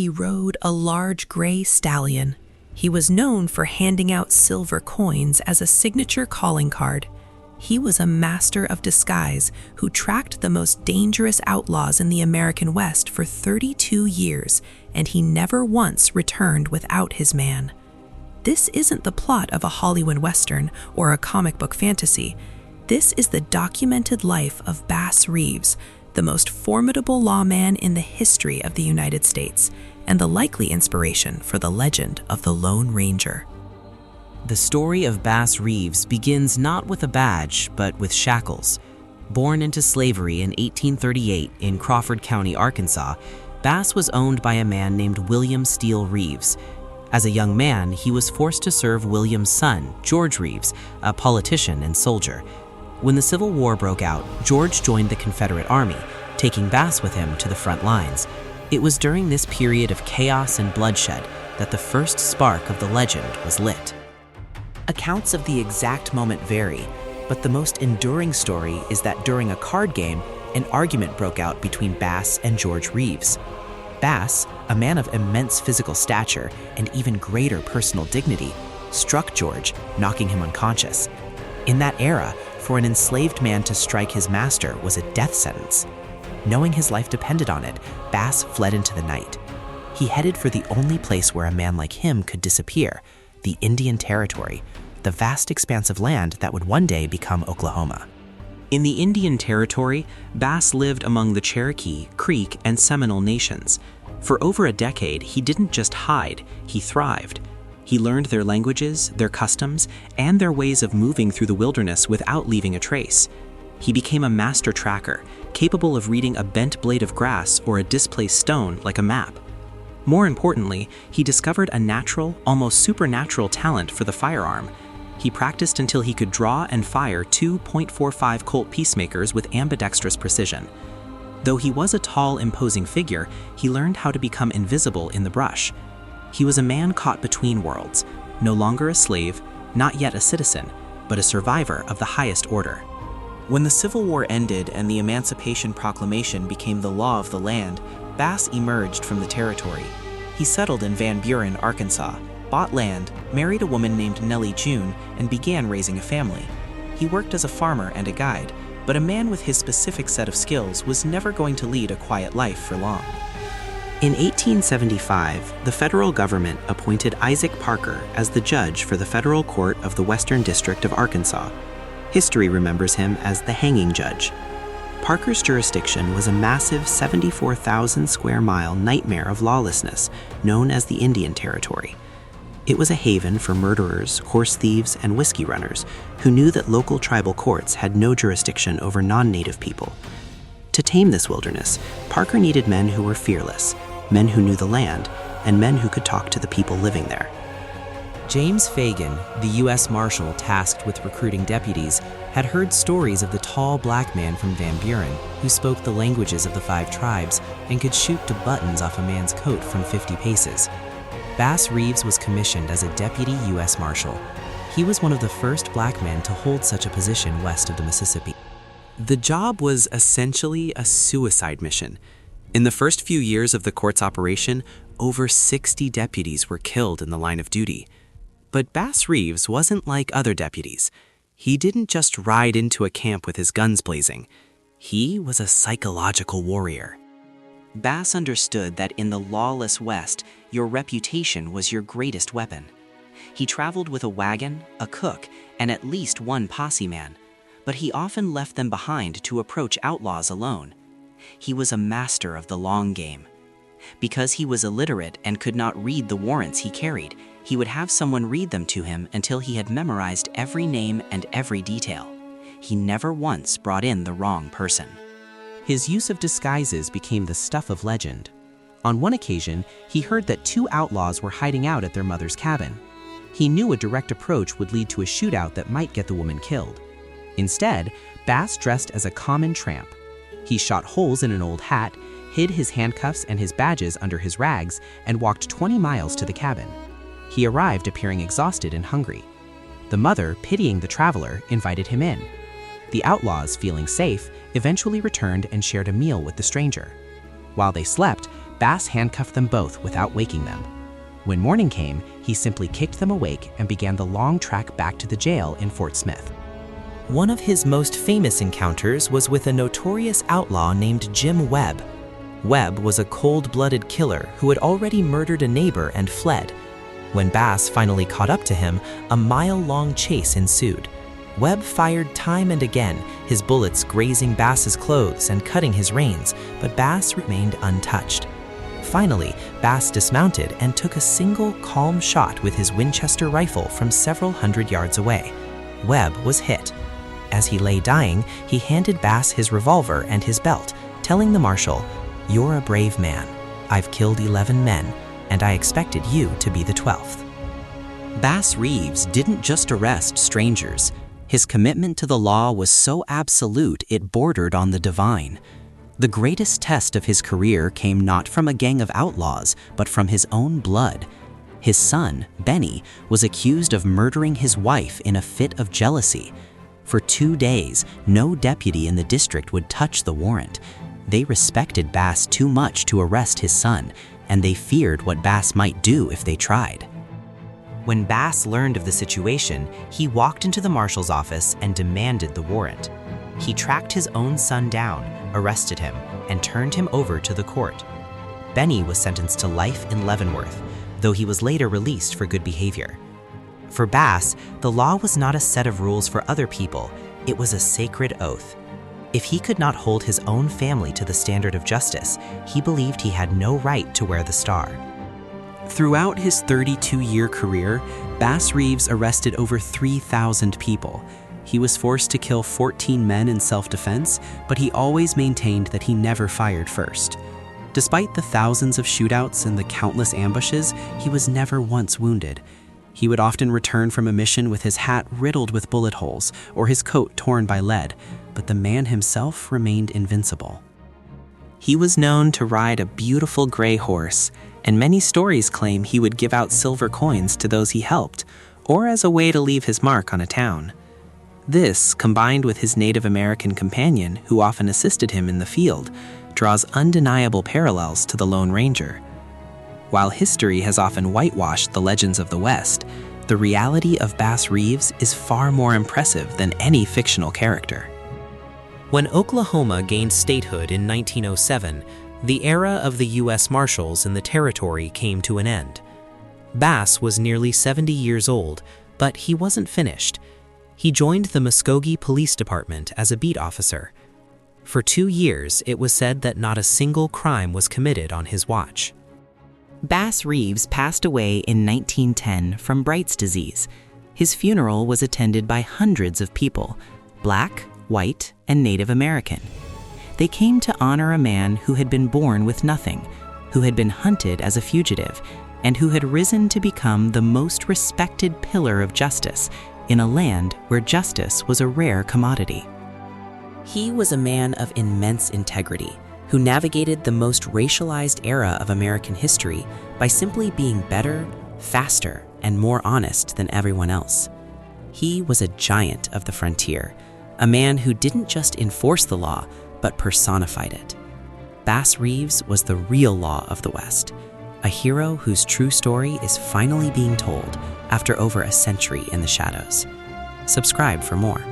he rode a large gray stallion. He was known for handing out silver coins as a signature calling card. He was a master of disguise who tracked the most dangerous outlaws in the American West for 32 years, and he never once returned without his man. This isn't the plot of a Hollywood Western or a comic book fantasy. This is the documented life of Bass Reeves, the most formidable lawman in the history of the United States, and the likely inspiration for the legend of the Lone Ranger. The story of Bass Reeves begins not with a badge, but with shackles. Born into slavery in 1838 in Crawford County, Arkansas, Bass was owned by a man named William Steele Reeves. As a young man, he was forced to serve William's son, George Reeves, a politician and soldier. When the Civil War broke out, George joined the Confederate Army, taking Bass with him to the front lines. It was during this period of chaos and bloodshed that the first spark of the legend was lit. Accounts of the exact moment vary, but the most enduring story is that during a card game, an argument broke out between Bass and George Reeves. Bass, a man of immense physical stature and even greater personal dignity, struck George, knocking him unconscious. In that era, for an enslaved man to strike his master was a death sentence. Knowing his life depended on it, Bass fled into the night. He headed for the only place where a man like him could disappear, the Indian Territory, the vast expanse of land that would one day become Oklahoma. In the Indian Territory, Bass lived among the Cherokee, Creek, and Seminole nations. For over a decade, he didn't just hide, he thrived. He learned their languages, their customs, and their ways of moving through the wilderness without leaving a trace. He became a master tracker, capable of reading a bent blade of grass or a displaced stone like a map. More importantly, he discovered a natural, almost supernatural talent for the firearm. He practiced until he could draw and fire two .45 Colt Peacemakers with ambidextrous precision. Though he was a tall, imposing figure, he learned how to become invisible in the brush. He was a man caught between worlds, no longer a slave, not yet a citizen, but a survivor of the highest order. When the Civil War ended and the Emancipation Proclamation became the law of the land, Bass emerged from the territory. He settled in Van Buren, Arkansas, bought land, married a woman named Nellie June, and began raising a family. He worked as a farmer and a guide, but a man with his specific set of skills was never going to lead a quiet life for long. In 1875, the federal government appointed Isaac Parker as the judge for the federal court of the Western District of Arkansas. History remembers him as the hanging judge. Parker's jurisdiction was a massive 74,000 square mile nightmare of lawlessness known as the Indian Territory. It was a haven for murderers, horse thieves, and whiskey runners who knew that local tribal courts had no jurisdiction over non-native people. To tame this wilderness, Parker needed men who were fearless, men who knew the land, and men who could talk to the people living there. James Fagan, the U.S. Marshal tasked with recruiting deputies, had heard stories of the tall black man from Van Buren who spoke the languages of the 5 tribes and could shoot to buttons off a man's coat from 50 paces. Bass Reeves was commissioned as a deputy U.S. Marshal. He was one of the first black men to hold such a position west of the Mississippi. The job was essentially a suicide mission. In the first few years of the court's operation, over 60 deputies were killed in the line of duty. But Bass Reeves wasn't like other deputies. He didn't just ride into a camp with his guns blazing. He was a psychological warrior. Bass understood that in the lawless West, your reputation was your greatest weapon. He traveled with a wagon, a cook, and at least one posse man, but he often left them behind to approach outlaws alone. He was a master of the long game. Because he was illiterate and could not read the warrants he carried, he would have someone read them to him until he had memorized every name and every detail. He never once brought in the wrong person. His use of disguises became the stuff of legend. On one occasion, he heard that 2 outlaws were hiding out at their mother's cabin. He knew a direct approach would lead to a shootout that might get the woman killed. Instead, Bass dressed as a common tramp. He shot holes in an old hat, hid his handcuffs and his badges under his rags, and walked 20 miles to the cabin. He arrived appearing exhausted and hungry. The mother, pitying the traveler, invited him in. The outlaws, feeling safe, eventually returned and shared a meal with the stranger. While they slept, Bass handcuffed them both without waking them. When morning came, he simply kicked them awake and began the long trek back to the jail in Fort Smith. One of his most famous encounters was with a notorious outlaw named Jim Webb. Webb was a cold-blooded killer who had already murdered a neighbor and fled. When Bass finally caught up to him, a mile-long chase ensued. Webb fired time and again, his bullets grazing Bass's clothes and cutting his reins, but Bass remained untouched. Finally, Bass dismounted and took a single, calm shot with his Winchester rifle from several hundred yards away. Webb was hit. As he lay dying, he handed Bass his revolver and his belt, telling the marshal, "You're a brave man. I've killed 11 men, and I expected you to be the 12th." Bass Reeves didn't just arrest strangers. His commitment to the law was so absolute it bordered on the divine. The greatest test of his career came not from a gang of outlaws, but from his own blood. His son, Benny, was accused of murdering his wife in a fit of jealousy. For 2 days, no deputy in the district would touch the warrant. They respected Bass too much to arrest his son, and they feared what Bass might do if they tried. When Bass learned of the situation, he walked into the marshal's office and demanded the warrant. He tracked his own son down, arrested him, and turned him over to the court. Benny was sentenced to life in Leavenworth, though he was later released for good behavior. For Bass, the law was not a set of rules for other people, it was a sacred oath. If he could not hold his own family to the standard of justice, he believed he had no right to wear the star. Throughout his 32-year career, Bass Reeves arrested over 3,000 people. He was forced to kill 14 men in self-defense, but he always maintained that he never fired first. Despite the thousands of shootouts and the countless ambushes, he was never once wounded. He would often return from a mission with his hat riddled with bullet holes or his coat torn by lead, but the man himself remained invincible. He was known to ride a beautiful gray horse, and many stories claim he would give out silver coins to those he helped, or as a way to leave his mark on a town. This, combined with his Native American companion, who often assisted him in the field, draws undeniable parallels to the Lone Ranger. While history has often whitewashed the legends of the West, the reality of Bass Reeves is far more impressive than any fictional character. When Oklahoma gained statehood in 1907, the era of the U.S. Marshals in the territory came to an end. Bass was nearly 70 years old, but he wasn't finished. He joined the Muskogee Police Department as a beat officer. For 2 years, it was said that not a single crime was committed on his watch. Bass Reeves passed away in 1910 from Bright's disease. His funeral was attended by hundreds of people, Black, white, and Native American. They came to honor a man who had been born with nothing, who had been hunted as a fugitive, and who had risen to become the most respected pillar of justice in a land where justice was a rare commodity. He was a man of immense integrity, who navigated the most racialized era of American history by simply being better, faster, and more honest than everyone else. He was a giant of the frontier, a man who didn't just enforce the law, but personified it. Bass Reeves was the real law of the West, a hero whose true story is finally being told after over a century in the shadows. Subscribe for more.